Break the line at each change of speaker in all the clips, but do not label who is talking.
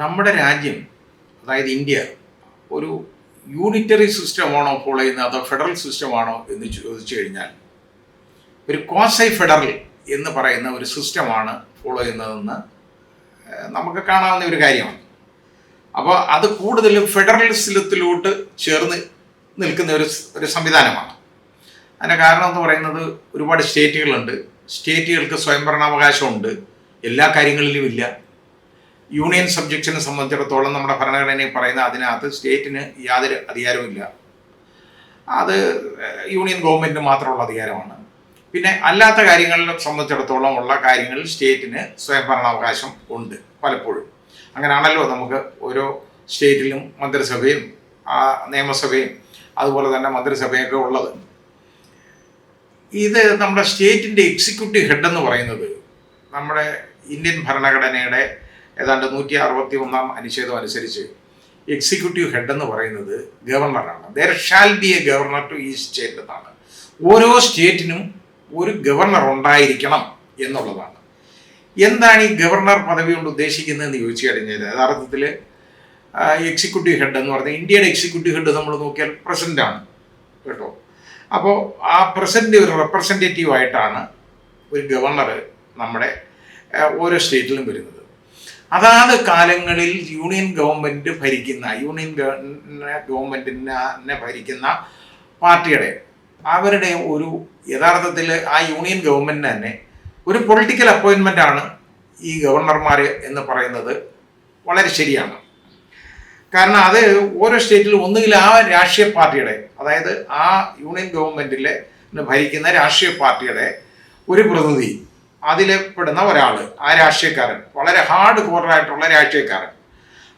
നമ്മുടെ രാജ്യം, അതായത് ഇന്ത്യ, ഒരു യൂണിറ്ററി സിസ്റ്റമാണോ ഫോളോ ചെയ്യുന്നത് അതോ ഫെഡറൽ സിസ്റ്റമാണോ എന്ന് ചോദിച്ചു കഴിഞ്ഞാൽ ഒരു ക്വാസി ഫെഡറൽ എന്ന് പറയുന്ന ഒരു സിസ്റ്റമാണ് ഫോളോ ചെയ്യുന്നതെന്ന് നമുക്ക് കാണാവുന്ന ഒരു കാര്യമാണ്. അപ്പോൾ അത് കൂടുതലും ഫെഡറലിസത്തിലോട്ട് ചേർന്ന് നിൽക്കുന്ന ഒരു സംവിധാനമാണ്. അതിൻ്റെ കാരണം എന്ന് പറയുന്നത് ഒരുപാട് സ്റ്റേറ്റുകളുണ്ട്. സ്റ്റേറ്റുകൾക്ക് സ്വയംഭരണാവകാശമുണ്ട്, എല്ലാ കാര്യങ്ങളിലും ഇല്ല. യൂണിയൻ സബ്ജക്റ്റിനെ സംബന്ധിച്ചിടത്തോളം നമ്മുടെ ഭരണഘടനയിൽ പറയുന്ന അതിനകത്ത് സ്റ്റേറ്റിന് യാതൊരു അധികാരവുമില്ല. അത് യൂണിയൻ ഗവൺമെൻറ്റിന് മാത്രമുള്ള അധികാരമാണ്. പിന്നെ അല്ലാത്ത കാര്യങ്ങളെ സംബന്ധിച്ചിടത്തോളം ഉള്ള കാര്യങ്ങളിൽ സ്റ്റേറ്റിന് സ്വയംഭരണാവകാശം ഉണ്ട് പലപ്പോഴും. അങ്ങനെയാണല്ലോ നമുക്ക് ഓരോ സ്റ്റേറ്റിലും മന്ത്രിസഭയും നിയമസഭയും അതുപോലെ തന്നെ മന്ത്രിസഭയൊക്കെ ഉള്ളത്. ഇത് നമ്മുടെ സ്റ്റേറ്റിൻ്റെ എക്സിക്യൂട്ടീവ് ഹെഡ് എന്ന് പറയുന്നത് നമ്മുടെ ഇന്ത്യൻ ഭരണഘടനയുടെ ഏതാണ്ട് 161 അനുച്ഛേദം അനുസരിച്ച് എക്സിക്യൂട്ടീവ് ഹെഡ് എന്ന് പറയുന്നത് ഗവർണറാണ്. There shall be a governor to ഈ സ്റ്റേറ്റ് എന്നാണ്. ഓരോ സ്റ്റേറ്റിനും ഒരു ഗവർണർ ഉണ്ടായിരിക്കണം എന്നുള്ളതാണ്. എന്താണ് ഈ ഗവർണർ പദവി കൊണ്ട് ഉദ്ദേശിക്കുന്നതെന്ന് ചോദിച്ചു കഴിഞ്ഞാൽ യഥാർത്ഥത്തിൽ എക്സിക്യൂട്ടീവ് ഹെഡ് എന്ന് പറഞ്ഞാൽ ഇന്ത്യയുടെ എക്സിക്യൂട്ടീവ് ഹെഡ് നമ്മൾ നോക്കിയാൽ പ്രസിഡൻ്റാണ് കേട്ടോ. അപ്പോൾ ആ പ്രസിഡൻ്റ് ഒരു റെപ്രസെൻറ്റേറ്റീവ് ആയിട്ടാണ് ഒരു ഗവർണർ നമ്മുടെ ഓരോ സ്റ്റേറ്റിലും വരുന്നത്. അതാത് കാലങ്ങളിൽ യൂണിയൻ ഗവൺമെൻറ് ഭരിക്കുന്ന ഗവൺമെൻറ്റിനെ ഭരിക്കുന്ന പാർട്ടിയുടെ അവരുടെ ഒരു യഥാർത്ഥത്തിൽ ആ യൂണിയൻ ഗവൺമെൻറ്റിന് തന്നെ ഒരു പൊളിറ്റിക്കൽ അപ്പോയിൻമെൻ്റ് ആണ് ഈ ഗവർണർമാർ എന്ന് പറയുന്നത്. വളരെ ശരിയാണ്. കാരണം അത് ഓരോ സ്റ്റേറ്റിലും ഒന്നുകിൽ ആ രാഷ്ട്രീയ പാർട്ടിയുടെ, അതായത് ആ യൂണിയൻ ഗവൺമെൻറ്റിൽ ഭരിക്കുന്ന രാഷ്ട്രീയ പാർട്ടിയുടെ ഒരു പ്രതിനിധി, അതിൽ പെടുന്ന ഒരാൾ, ആ രാഷ്ട്രീയക്കാരൻ വളരെ ഹാർഡ് കോറായിട്ടുള്ള രാഷ്ട്രീയക്കാരൻ,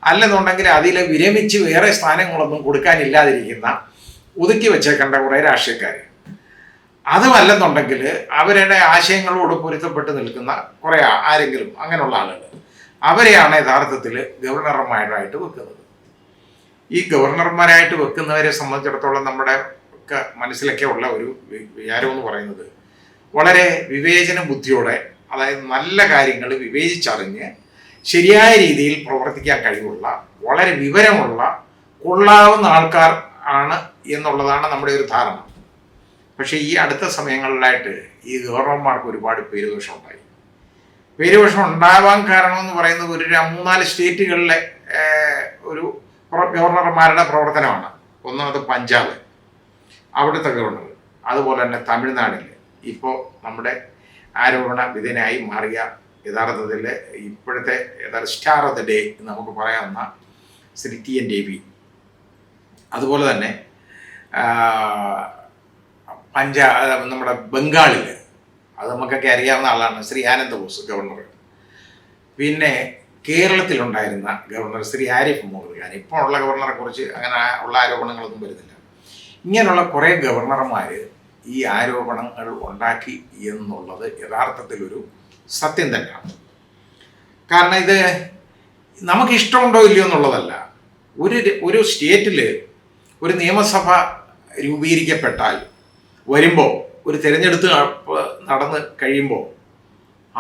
അല്ലെന്നുണ്ടെങ്കിൽ അതിൽ വിരമിച്ച് വേറെ സ്ഥാനങ്ങളൊന്നും കൊടുക്കാനില്ലാതിരിക്കുന്ന ഒതുക്കി വെച്ചേക്കേണ്ട കുറേ രാഷ്ട്രീയക്കാർ, അതുമല്ലെന്നുണ്ടെങ്കിൽ അവരുടെ ആശയങ്ങളോട് പൊരുത്തപ്പെട്ട് നിൽക്കുന്ന കുറേ ആരെങ്കിലും അങ്ങനെയുള്ള ആളുകൾ, അവരെയാണ് യഥാർത്ഥത്തിൽ ഗവർണർമാരായിട്ട് വെക്കുന്നത്. ഈ ഗവർണർമാരായിട്ട് വെക്കുന്നവരെ സംബന്ധിച്ചിടത്തോളം നമ്മുടെ ഒക്കെ മനസ്സിലൊക്കെ ഉള്ള ഒരു വിചാരം എന്ന് പറയുന്നത് വളരെ വിവേചന ബുദ്ധിയോടെ, അതായത് നല്ല കാര്യങ്ങൾ വിവേചിച്ചറിഞ്ഞ് ശരിയായ രീതിയിൽ പ്രവർത്തിക്കാൻ കഴിവുള്ള വളരെ വിവരമുള്ള കൊള്ളാവുന്ന ആൾക്കാർ ആണ് എന്നുള്ളതാണ് നമ്മുടെ ഒരു ധാരണ. പക്ഷേ ഈ അടുത്ത സമയങ്ങളിലായിട്ട് ഈ ഗവർണർമാർക്ക് ഒരുപാട് പേരുദോഷം ഉണ്ടായി. പേരുദോഷം ഉണ്ടാവാൻ കാരണമെന്ന് പറയുന്നത് ഒരു 3-4 സ്റ്റേറ്റുകളിലെ ഒരു ഗവർണർമാരുടെ പ്രവർത്തനമാണ്. ഒന്നാമത് പഞ്ചാബ്, അവിടുത്തെ ഗവർണർ, അതുപോലെ തന്നെ തമിഴ്നാടിൽ ഇപ്പോൾ നമ്മുടെ ആരോപണ വിധേയനായി മാറിയ യഥാർത്ഥത്തിൽ ഇപ്പോഴത്തെ സ്റ്റാർ ഓഫ് ദ ഡേ എന്ന് നമുക്ക് പറയാവുന്ന ശ്രീ TN രവി, അതുപോലെ തന്നെ നമ്മുടെ ബംഗാളിൽ അത് നമുക്കൊക്കെ അറിയാവുന്ന ആളാണ് ശ്രീ ആനന്ദ് ബോസ് ഗവർണർ. പിന്നെ കേരളത്തിലുണ്ടായിരുന്ന ഗവർണർ ശ്രീ ആരിഫ് മുഹമ്മദ് ഖാൻ. ഇപ്പോൾ ഉള്ള ഗവർണറെ കുറിച്ച് അങ്ങനെ ഉള്ള ആരോപണങ്ങളൊന്നും വരുന്നില്ല. ഇങ്ങനെയുള്ള കുറേ ഗവർണർമാർ ഈ ആരോപണങ്ങൾ ഉണ്ടാക്കി എന്നുള്ളത് യഥാർത്ഥത്തിലൊരു സത്യം തന്നെയാണ്. കാരണം ഇത് നമുക്ക് ഇഷ്ടമുണ്ടോ ഇല്ലയോ എന്നുള്ളതല്ല. ഒരു സ്റ്റേറ്റിൽ ഒരു നിയമസഭ രൂപീകരിക്കപ്പെട്ടാൽ വരുമ്പോൾ ഒരു തിരഞ്ഞെടുപ്പ് നടന്ന് കഴിയുമ്പോൾ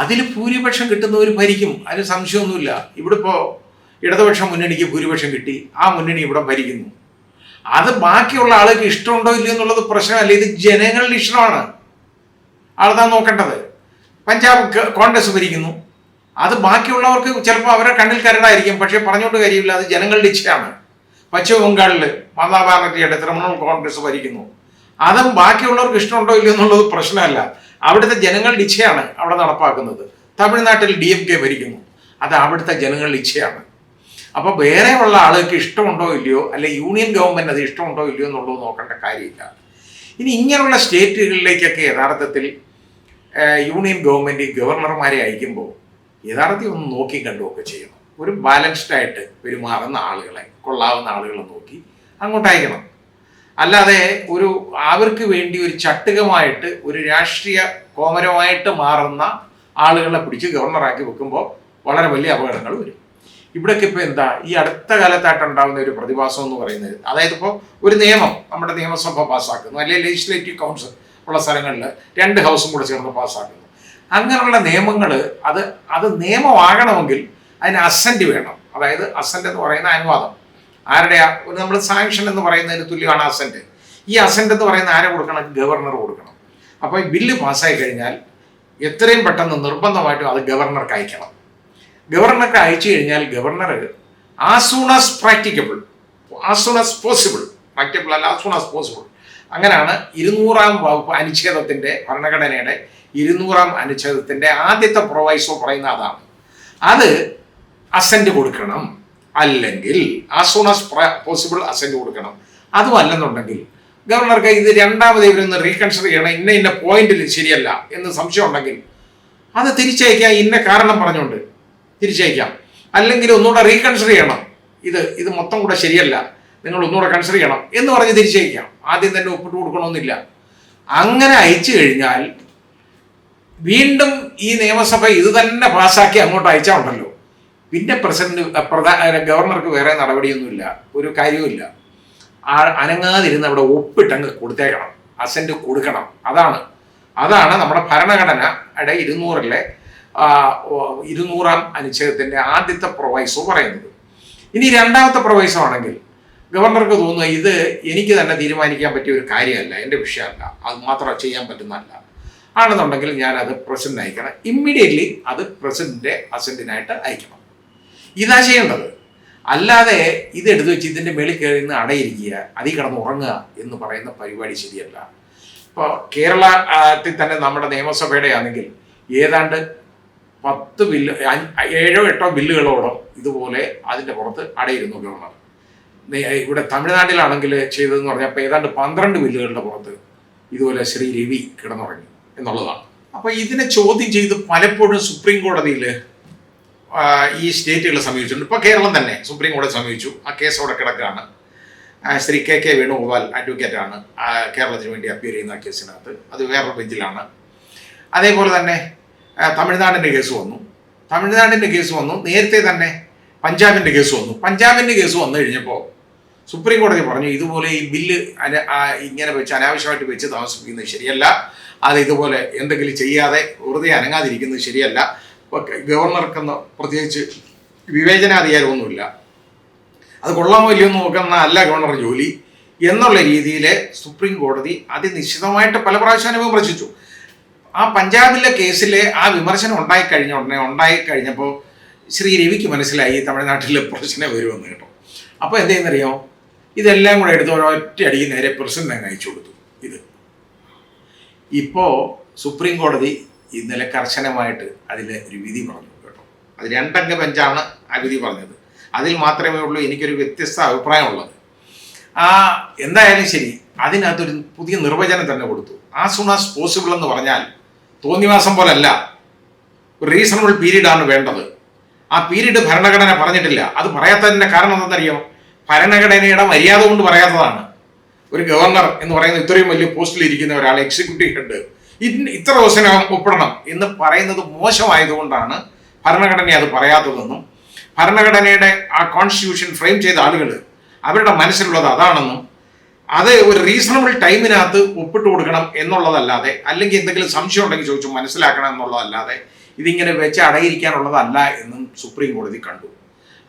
അതിൽ ഭൂരിപക്ഷം കിട്ടുന്നവർ ഭരിക്കും, അതിന് സംശയമൊന്നുമില്ല. ഇവിടെ ഇപ്പോൾ ഇടതുപക്ഷ മുന്നണിക്ക് ഭൂരിപക്ഷം കിട്ടി, ആ മുന്നണി ഇവിടെ ഭരിക്കുന്നു. അത് ബാക്കിയുള്ള ആൾക്ക് ഇഷ്ടമുണ്ടോ ഇല്ലയോ എന്നുള്ളത് പ്രശ്നമല്ല, ഇത് ജനങ്ങളുടെ ഇഷ്ടമാണ്. ആളതാ നോക്കേണ്ടത്. പഞ്ചാബ് കോൺഗ്രസ് ഭരിക്കുന്നു, അത് ബാക്കിയുള്ളവർക്ക് ചിലപ്പോൾ അവരെ കണ്ണിൽ കരടായിരിക്കും, പക്ഷേ പറഞ്ഞുകൊണ്ട് കാര്യമില്ല, അത് ജനങ്ങളുടെ ഇച്ഛയാണ്. പശ്ചിമ ബംഗാളിൽ മമതാ ബാനർജിയുടെ തൃണമൂൽ കോൺഗ്രസ് ഭരിക്കുന്നു, അതും ബാക്കിയുള്ളവർക്ക് ഇഷ്ടമുണ്ടോ ഇല്ലയോ എന്നുള്ളത് പ്രശ്നമല്ല, അവിടുത്തെ ജനങ്ങളുടെ ഇച്ഛയാണ് അവിടെ നടപ്പാക്കുന്നത്. തമിഴ്നാട്ടിൽ DMK ഭരിക്കുന്നു, അത് അവിടുത്തെ ജനങ്ങളുടെ ഇച്ഛയാണ്. അപ്പോൾ വേറെ ഉള്ള ആൾക്ക് ഇഷ്ടമുണ്ടോ ഇല്ലയോ, അല്ലെ യൂണിയൻ ഗവൺമെൻറ് അത് ഇഷ്ടമുണ്ടോ ഇല്ലയോ എന്നുള്ളത് നോക്കേണ്ട കാര്യമില്ല. ഇനി ഇങ്ങനെയുള്ള സ്റ്റേറ്റുകളിലേക്കൊക്കെ യഥാർത്ഥത്തിൽ യൂണിയൻ ഗവൺമെൻറ് ഗവർണർമാരെ അയക്കുമ്പോൾ യഥാർത്ഥത്തിൽ ഒന്ന് നോക്കി കണ്ടുമൊക്കെ ചെയ്യണം. ഒരു ബാലൻസ്ഡായിട്ട് പെരുമാറുന്ന ആളുകളെ, കൊള്ളാവുന്ന ആളുകളെ നോക്കി അങ്ങോട്ട് അയക്കണം. അല്ലാതെ അവർക്ക് വേണ്ടി ഒരു ചട്ടുകമായിട്ട് ഒരു രാഷ്ട്രീയ കോമരമായിട്ട് മാറുന്ന ആളുകളെ പിടിച്ച് ഗവർണറാക്കി വെക്കുമ്പോൾ വളരെ വലിയ അപകടങ്ങൾ വരും. ഇവിടെയൊക്കെ ഇപ്പോൾ എന്താ ഈ അടുത്ത കാലത്തായിട്ടുണ്ടാകുന്ന ഒരു പ്രതിഭാസം എന്ന് പറയുന്നത്, അതായത് ഇപ്പോൾ ഒരു നിയമം നമ്മുടെ നിയമസഭ പാസ്സാക്കുന്നു, അല്ലെങ്കിൽ ലെജിസ്ലേറ്റീവ് കൗൺസിൽ ഉള്ള സ്ഥലങ്ങളിൽ 2 ഹൗസും കൂടെ ചേർന്ന് പാസ്സാക്കുന്നു. അങ്ങനെയുള്ള നിയമങ്ങൾ അത് നിയമമാകണമെങ്കിൽ അതിന് അസെൻറ്റ് വേണം. അതായത് അസന്റ് എന്ന് പറയുന്ന അനുവാദം ആരുടെയാ, നമ്മൾ സാങ്ഷൻ എന്ന് പറയുന്നതിന് തുല്യമാണ് അസന്റ്. ഈ അസന്റ് എന്ന് പറയുന്ന ആരെ കൊടുക്കണം? ഗവർണർ കൊടുക്കണം. അപ്പോൾ ഈ ബില്ല് പാസ്സായി കഴിഞ്ഞാൽ എത്രയും പെട്ടെന്ന് നിർബന്ധമായിട്ടും അത് ഗവർണർക്ക് അയക്കണം. ഗവർണർക്ക് അയച്ചു കഴിഞ്ഞാൽ governor as soon as practicable, as soon as possible, practicable അല്ല, ആസ് സൂൺ ആസ് പോസിബിൾ, അങ്ങനെയാണ് 200-ാം വകുപ്പ് അനുച്ഛേദത്തിന്റെ, ഭരണഘടനയുടെ 200-ാം അനുച്ഛേദത്തിന്റെ ആദ്യത്തെ പ്രൊവൈസോ പറയുന്ന അതാണ്. അത് അസന്റ് കൊടുക്കണം, അല്ലെങ്കിൽ as soon as possible assent കൊടുക്കണം. അതും അല്ലെന്നുണ്ടെങ്കിൽ ഗവർണർക്ക് ഇത് രണ്ടാമത് ഇവരൊന്ന് റീകൺസിഡർ ചെയ്യണം, ഇന്ന പോയിന്റിൽ ശരിയല്ല എന്ന് സംശയം ഉണ്ടെങ്കിൽ അത് തിരിച്ചയക്കാം, ഇന്ന കാരണം പറഞ്ഞുകൊണ്ട് തിരിച്ചയക്കാം. അല്ലെങ്കിൽ ഒന്നുകൂടെ റീകൺസിഡർ ചെയ്യണം, ഇത് മൊത്തം കൂടെ ശരിയല്ല, നിങ്ങൾ ഒന്നുകൂടെ കൺസിഡർ ചെയ്യണം എന്ന് പറഞ്ഞ് തിരിച്ചയക്കാം. ആദ്യം തന്നെ ഒപ്പിട്ട് കൊടുക്കണമെന്നില്ല. അങ്ങനെ അയച്ചു കഴിഞ്ഞാൽ വീണ്ടും ഈ നിയമസഭ ഇത് തന്നെ പാസ്സാക്കി അങ്ങോട്ട് അയച്ചാൽ ഉണ്ടല്ലോ, പിന്നെ ഗവർണർക്ക് വേറെ നടപടിയൊന്നുമില്ല, ഒരു കാര്യവുമില്ല. അനങ്ങാതിരുന്ന് അവിടെ ഒപ്പിട്ടങ്ങ് കൊടുത്തേക്കണം, അസന്റ് കൊടുക്കണം. അതാണ് നമ്മുടെ ഭരണഘടനയുടെ 200-ാം അനുച്ഛേദത്തിന്റെ ആദ്യത്തെ പ്രൊവൈസോ പറയുന്നത്. ഇനി രണ്ടാമത്തെ പ്രൊവൈസോ ആണെങ്കിൽ ഗവർണർക്ക് തോന്നുക ഇത് എനിക്ക് തന്നെ തീരുമാനിക്കാൻ പറ്റിയ ഒരു കാര്യമല്ല, എൻ്റെ വിഷയമല്ല, അത് മാത്രം ചെയ്യാൻ പറ്റുന്നതല്ല ആണെന്നുണ്ടെങ്കിൽ ഞാനത് പ്രസിഡന്റ് അയക്കണം. ഇമ്മീഡിയറ്റ്ലി അത് പ്രസിഡന്റിന്റെ അസന്റിനായിട്ട് അയക്കണം. ഇതാ ചെയ്യേണ്ടത്. അല്ലാതെ ഇതെടുത്ത് വെച്ച് ഇതിൻ്റെ മേളിൽ കയറി അടയിരിക്കുക, അതിൽ കിടന്ന് ഉറങ്ങുക എന്ന് പറയുന്ന പരിപാടി ശരിയല്ല. ഇപ്പോൾ കേരളത്തിൽ തന്നെ നമ്മുടെ നിയമസഭയുടെ ആണെങ്കിൽ ഏതാണ്ട് 10 ബില്ല്, 7 or 8 ബില്ലുകളോളം ഇതുപോലെ അതിൻ്റെ പുറത്ത് അടയിരുന്നു ഗവർണർ. ഇവിടെ തമിഴ്നാട്ടിലാണെങ്കിൽ ചെയ്തതെന്ന് പറഞ്ഞാൽ അപ്പോൾ ഏതാണ്ട് 12 ബില്ലുകളുടെ പുറത്ത് ഇതുപോലെ ശ്രീ രവി കിടന്നുറങ്ങി എന്നുള്ളതാണ്. അപ്പോൾ ഇതിനെ ചോദ്യം ചെയ്ത് പലപ്പോഴും സുപ്രീം കോടതിയിൽ ഈ സ്റ്റേറ്റുകളെ സമീപിച്ചിട്ടുണ്ട്. ഇപ്പോൾ കേരളം തന്നെ സുപ്രീം കോടതി സമീപിച്ചു. ആ കേസ് അവിടെ കിടക്കുകയാണ്. ശ്രീ കെ വേണുഗോപാൽ അഡ്വക്കേറ്റാണ് കേരളത്തിന് വേണ്ടി അപ്പിയർ ചെയ്യുന്ന ആ കേസിനകത്ത്. അത് വേറൊരു ബെഞ്ചിലാണ്. അതേപോലെ തന്നെ തമിഴ്നാടിൻ്റെ കേസ് വന്നു. നേരത്തെ തന്നെ പഞ്ചാബിൻ്റെ കേസ് വന്നു കഴിഞ്ഞപ്പോൾ സുപ്രീം കോടതി പറഞ്ഞു ഇതുപോലെ ഈ ബില്ല് ഇങ്ങനെ വെച്ച് അനാവശ്യമായിട്ട് വെച്ച് താമസിപ്പിക്കുന്നത് ശരിയല്ല, അത് ഇതുപോലെ എന്തെങ്കിലും ചെയ്യാതെ വെറുതെ അനങ്ങാതിരിക്കുന്നത് ശരിയല്ല, ഗവർണർക്കെന്ന് പ്രത്യേകിച്ച് വിവേചനാധികാരമൊന്നുമില്ല, അത് കൊള്ളാമോ ഇല്ലയോ എന്ന് നോക്കുന്ന അല്ല ഗവർണർ ജോലി എന്നുള്ള രീതിയിൽ സുപ്രീം കോടതി അതിനിശ്ചിതമായിട്ട് പല പ്രാവശ്യം വിമർശിച്ചു. ആ പഞ്ചാബിലെ കേസിലെ ആ വിമർശനം ഉണ്ടായിക്കഴിഞ്ഞപ്പോൾ ശ്രീ രവിക്ക് മനസ്സിലായി തമിഴ്നാട്ടിലെ പ്രശ്നം വരുമെന്ന് കേട്ടോ. അപ്പോൾ എന്ത് ചെയ്യുന്നറിയോ, ഇതെല്ലാം കൂടെ എടുത്ത് ഒരൊറ്റ അടിക്ക് നേരെ പ്രസിഡന്റ് അയച്ചു കൊടുത്തു. ഇപ്പോൾ സുപ്രീം കോടതി ഇന്നലെ കർശനമായിട്ട് അതിൽ ഒരു വിധി പറഞ്ഞു കേട്ടോ. അത് 2 അംഗ ബെഞ്ചാണ് ആ വിധി പറഞ്ഞത്. അതിൽ മാത്രമേ ഉള്ളൂ എനിക്കൊരു വ്യത്യസ്ത അഭിപ്രായമുള്ളത്. എന്തായാലും ശരി, അതിനകത്തൊരു പുതിയ നിർവചനം തന്നെ കൊടുത്തു. ആസ് സൂൺ ആസ് പോസിബിൾ എന്ന് പറഞ്ഞാൽ തോന്നിവാസം പോലല്ല, ഒരു റീസണബിൾ പീരീഡാണ് വേണ്ടത്. ആ പീരീഡ് ഭരണഘടന പറഞ്ഞിട്ടില്ല. അത് പറയാത്തതിൻ്റെ കാരണം എന്താണെന്നറിയോ? ഭരണഘടനയുടെ മര്യാദ കൊണ്ട് പറയാത്തതാണ്. ഒരു ഗവർണർ എന്ന് പറയുന്ന ഇത്രയും വലിയ പോസ്റ്റിൽ ഇരിക്കുന്ന ഒരാൾ, എക്സിക്യൂട്ടീവ് ഹെഡ്, ഇത്ര ദിവസം ഒപ്പിടണം എന്ന് പറയുന്നത് മോശമായതുകൊണ്ടാണ് ഭരണഘടന അത് പറയാത്തതെന്നും ഭരണഘടനയുടെ ആ കോൺസ്റ്റിറ്റ്യൂഷൻ ഫ്രെയിം ചെയ്ത ആളുകൾ അവരുടെ മനസ്സിലുള്ളത് അതാണെന്നും അത് ഒരു റീസണബിൾ ടൈമിനകത്ത് ഒപ്പിട്ട് കൊടുക്കണം എന്നുള്ളതല്ലാതെ, അല്ലെങ്കിൽ എന്തെങ്കിലും സംശയം ഉണ്ടെങ്കിൽ ചോദിച്ചു മനസ്സിലാക്കണം എന്നുള്ളതല്ലാതെ ഇതിങ്ങനെ വെച്ച് അടയിരിക്കാനുള്ളതല്ല എന്നും സുപ്രീം കോടതി കണ്ടു.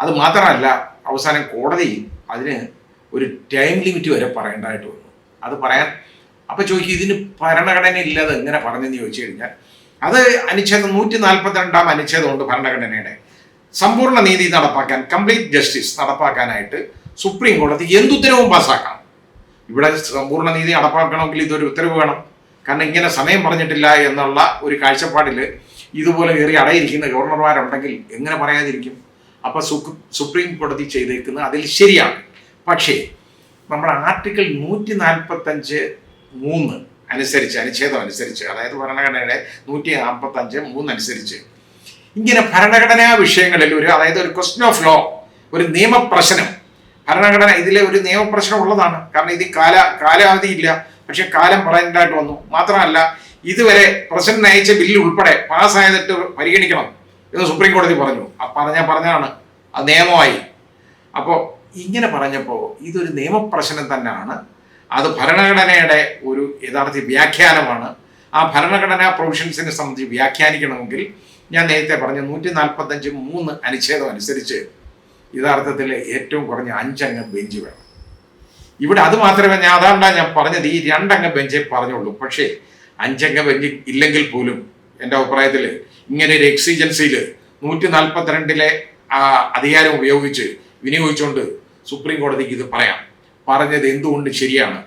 അത് മാത്രമല്ല, അവസാനം കോടതി അതിന് ഒരു ടൈം ലിമിറ്റ് വരെ പറയേണ്ടതായിട്ട് വന്നു. അത് പറയാൻ അപ്പോൾ ചോദിക്കും ഇതിന് ഭരണഘടന ഇല്ലാതെ എങ്ങനെ പറഞ്ഞെന്ന് ചോദിച്ചു കഴിഞ്ഞാൽ, അത് അനുച്ഛേദം 142-ാം അനുച്ഛേദമുണ്ട് ഭരണഘടനയുടെ. സമ്പൂർണ്ണ നീതി നടപ്പാക്കാൻ, കംപ്ലീറ്റ് ജസ്റ്റിസ് നടപ്പാക്കാനായിട്ട് സുപ്രീം കോടതി എന്തുത്തരവും പാസ്സാക്കാം. ഇവിടെ സമ്പൂർണ്ണ നീതി നടപ്പാക്കണമെങ്കിൽ ഇതൊരു ഉത്തരവ് വേണം. കാരണം ഇങ്ങനെ സമയം പറഞ്ഞിട്ടില്ല എന്നുള്ള ഒരു കാഴ്ചപ്പാടിൽ ഇതുപോലെ കയറി അടയിരിക്കുന്ന ഗവർണർമാരുണ്ടെങ്കിൽ എങ്ങനെ പറയാതിരിക്കും? അപ്പോൾ സുപ്രീം കോടതി ചെയ്തേക്കുന്നത് അതിൽ ശരിയാണ്. പക്ഷേ നമ്മുടെ ആർട്ടിക്കിൾ 145(3) അനുസരിച്ച്, അനുച്ഛേദം അനുസരിച്ച്, അതായത് ഭരണഘടനയുടെ 145(3) അനുസരിച്ച് ഇങ്ങനെ ഭരണഘടനാ വിഷയങ്ങളിൽ അതായത് ഒരു ക്വസ്റ്റ്യൻ ഓഫ് ലോ, ഒരു നിയമപ്രശ്നം, ഭരണഘടന ഇതിലെ ഒരു നിയമപ്രശ്നം ഉള്ളതാണ്. കാരണം ഇത് കാലാവധി ഇല്ല, പക്ഷെ കാലം പറയേണ്ടതായിട്ട് വന്നു. മാത്രമല്ല ഇതുവരെ പ്രസിഡന്റ് അയച്ച ബില്ല് ഉൾപ്പെടെ പാസ്സായതിട്ട് പരിഗണിക്കണം എന്ന് സുപ്രീം കോടതി പറഞ്ഞു. പറഞ്ഞാണ് അത് നിയമമായി. അപ്പോൾ ഇങ്ങനെ പറഞ്ഞപ്പോൾ ഇതൊരു നിയമപ്രശ്നം തന്നെയാണ്. അത് ഭരണഘടനയുടെ ഒരു യഥാർത്ഥ വ്യാഖ്യാനമാണ്. ആ ഭരണഘടനാ പ്രൊവിഷൻസിനെ സംബന്ധിച്ച് വ്യാഖ്യാനിക്കണമെങ്കിൽ ഞാൻ നേരത്തെ പറഞ്ഞ 145(3) അനുച്ഛേദം അനുസരിച്ച് യഥാർത്ഥത്തിൽ ഏറ്റവും കുറഞ്ഞ 5 അംഗ ബെഞ്ച് വേണം. ഇവിടെ അത് മാത്രമേ ഞാൻ പറഞ്ഞത്, ഈ 2 അംഗ ബെഞ്ചേ പറഞ്ഞുള്ളൂ. പക്ഷേ 5 അംഗ ബെഞ്ച് ഇല്ലെങ്കിൽ പോലും എൻ്റെ അഭിപ്രായത്തിൽ ഇങ്ങനെ ഒരു എക്സിജൻസിയിൽ 142 അധികാരം വിനിയോഗിച്ചുകൊണ്ട് സുപ്രീം കോടതിക്ക് ഇത് പറയാം. പറഞ്ഞത് എന്തുകൊണ്ട് ശരിയാണ്,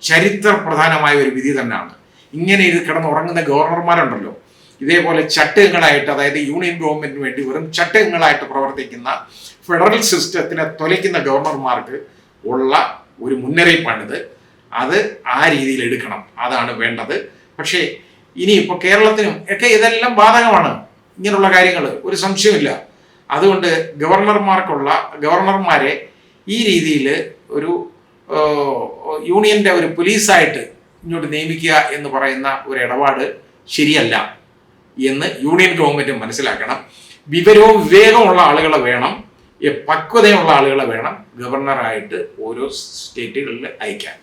ചരിത്ര പ്രധാനമായ ഒരു വിധി തന്നെയാണ്. ഇങ്ങനെ ഇത് കിടന്നുറങ്ങുന്ന ഗവർണർമാരുണ്ടല്ലോ, ഇതേപോലെ ചട്ടങ്ങളായിട്ട്, അതായത് യൂണിയൻ ഗവൺമെന്റിന് വേണ്ടി വെറും ചട്ടങ്ങളായിട്ട് പ്രവർത്തിക്കുന്ന ഫെഡറൽ സിസ്റ്റത്തിനെ തൊലയ്ക്കുന്ന ഗവർണർമാർക്ക് ഉള്ള ഒരു മുന്നറിയിപ്പാണിത്. അത് ആ രീതിയിൽ എടുക്കണം, അതാണ് വേണ്ടത്. പക്ഷേ ഇനിയിപ്പോൾ കേരളത്തിനും ഒക്കെ ഇതെല്ലാം ബാധകമാണ്, ഇങ്ങനെയുള്ള കാര്യങ്ങൾ ഒരു സംശയമില്ല. അതുകൊണ്ട് ഗവർണർമാരെ ഈ രീതിയിൽ ഒരു യൂണിയന്റെ ഒരു പോലീസായിട്ട് ഇങ്ങോട്ട് നിയമിക്കുക എന്ന് പറയുന്ന ഒരു ഇടപാട് ശരിയല്ല എന്ന് യൂണിയൻ ഗവൺമെന്റ് മനസ്സിലാക്കണം. വിവരവും വിവേകമുള്ള ആളുകളെ വേണം, പക്വതയുള്ള ആളുകളെ വേണം ഗവർണറായിട്ട് ഓരോ സ്റ്റേറ്റുകളിൽ അയക്കാൻ.